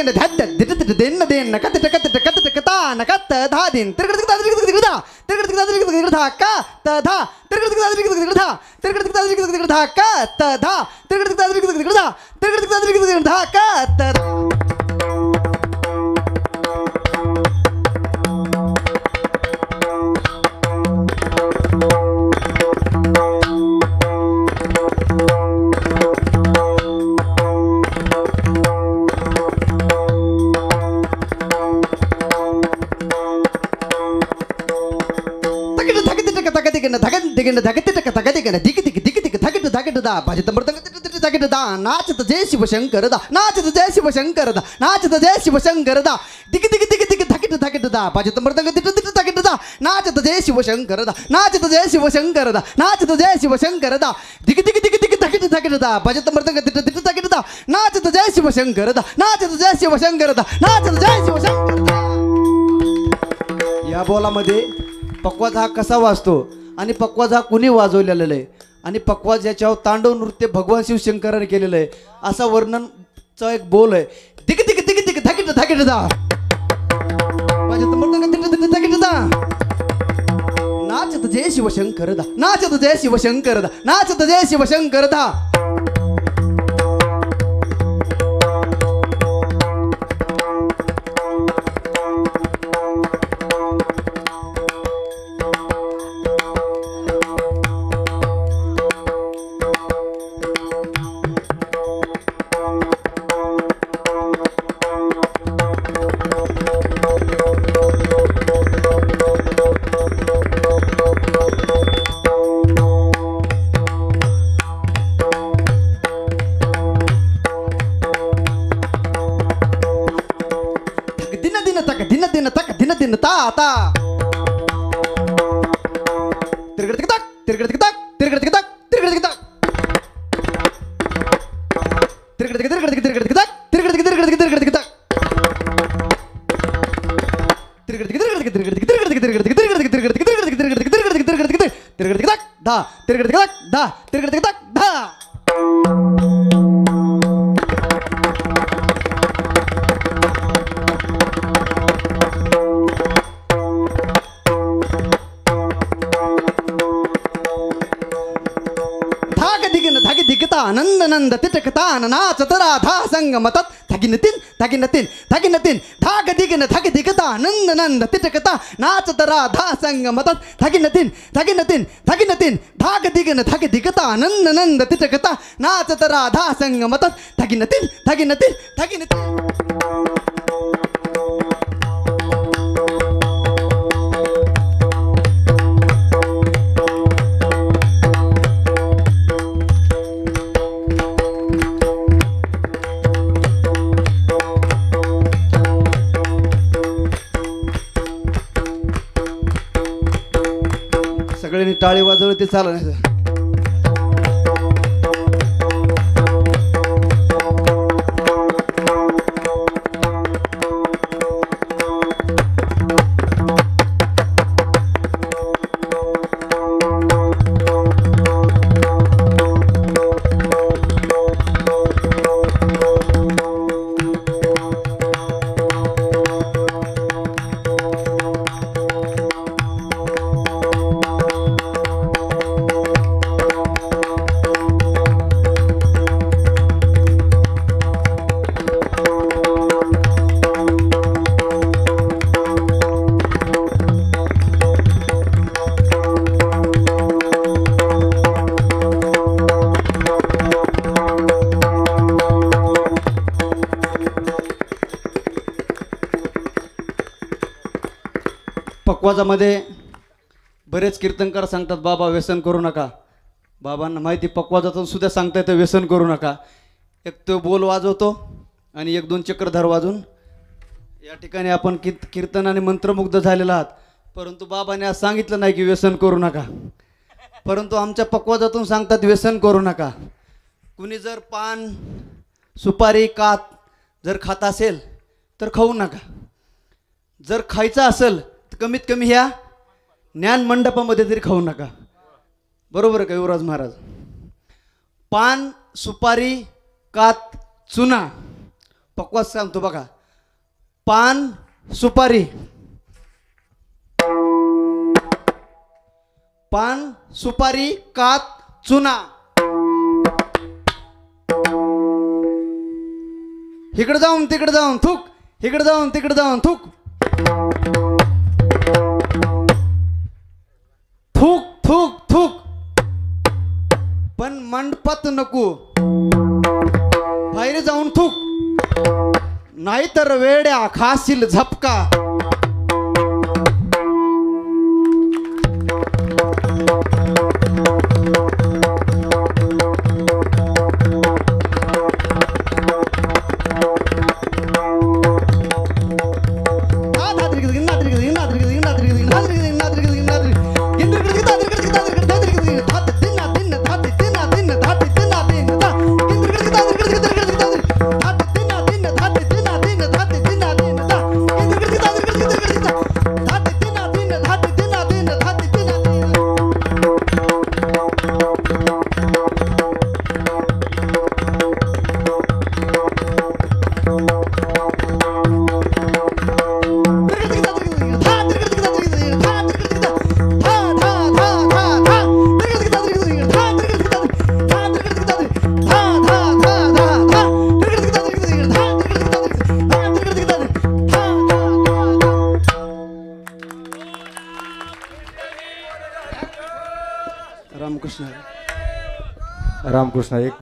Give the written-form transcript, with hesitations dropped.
दिगन धद दिट दिन दिन कत कत कत कता नकत धा दिन तिरगत धा तिरगत धा का त धा तिरगत धा तिरगत धा का त धा तिरगत धा का त नाचत जय शिवशंकर दा नाचत जय शिवशंकर दा नाचत जय शिवशंकर दा दिग दिग दिग दिग धकिट धकिट दा बाजत मृदंग दिट दिट धकिट दा नाचत जय शिवशंकर दा नाचत जय शिवशंकर दा नाचत जय शिवशंकर दा दिग दिग दिग दिग धकिट धकिट दा बाजत मृदंग दिट दिट धकिट दा नाचत जय शिवशंकर दा नाचत जय शिवशंकर दा नाचत जय शिवशंकर दा। या बोलामध्ये पक्वाज हा कसा वाजतो आणि पक्वाज हा कुणी वाजवलेला आहे आणि पक्वाज याच्यावर तांडव नृत्य भगवान शिवशंकराने केलेलं आहे असा वर्णनचा एक बोल आहे दिग दिग दिग दिग धकिट धकिट दा बाजत मृदंग दिट दिट धकिट दा नाचत जय शिवशंकर दा नाचत जय शिवशंकर दा नाचत जय शिवशंकर दा। दिन ता ता तिरगड तिकताक तिरगड तिकताक तिरगड तिकताक तिरगड तिकताक तिरगड तिरगड तिरगड तिकताक तिरगड तिरगड तिरगड तिकताक तिरगड तिरगड तिरगड तिरगड तिरगड तिरगड तिरगड तिरगड तिरगड तिरगड तिरगड तिकताक धा तिरगड तिकताक धा तिरगड तिकताक धा। आनंद नंद तिटकता नाचत राधा संगमतात थगिन तीन थगिन तीन थगिन तीन धाग दिगन थग दिगता आनंद नंद तिटकता नाचत राधा संगमतात थगिन तीन थगिन तीन थगिन तीन धाग दिगन थग दिगता आनंद नंद तिटकता नाचत राधा संगमतात थगिन तीन थगिन तीन थगिन तीन। सगळ्यांनी टाळी वाजवली ते चालू नाही पक्वाजामध्ये बरेच कीर्तनकार सांगतात बाबा व्यसन करू नका बाबांना माहिती पक्वाजातून सुद्धा सांगता येतं व्यसन करू नका एक तो बोल वाजवतो आणि एक दोन चक्रधार वाजून या ठिकाणी आपण कीर्तन आणि मंत्रमुग्ध झालेला आहात परंतु बाबांनी आज सांगितलं नाही की व्यसन करू नका परंतु आमच्या पक्वाजातून सांगतात व्यसन करू नका कुणी जर पान सुपारी कात जर खात असेल तर खाऊ नका जर खायचं असेल कमीत कमी ह्या ज्ञान मंडपामध्ये तरी खाऊ नका बरोबर का युवराज महाराज पान सुपारी कात चुना पक्वास सांगतो बघा. पान सुपारी, पान सुपारी कात चुना. इकडे जाऊन तिकडे जाऊन थूक, इकडे जाऊन तिकडे जाऊन थूक, थूक थूक थूक. पण मंडपात नको, बाहेर जाऊन थूक, नाहीतर वेड्या खाशील झपका. रामकृष्ण. रामकृष्ण. एक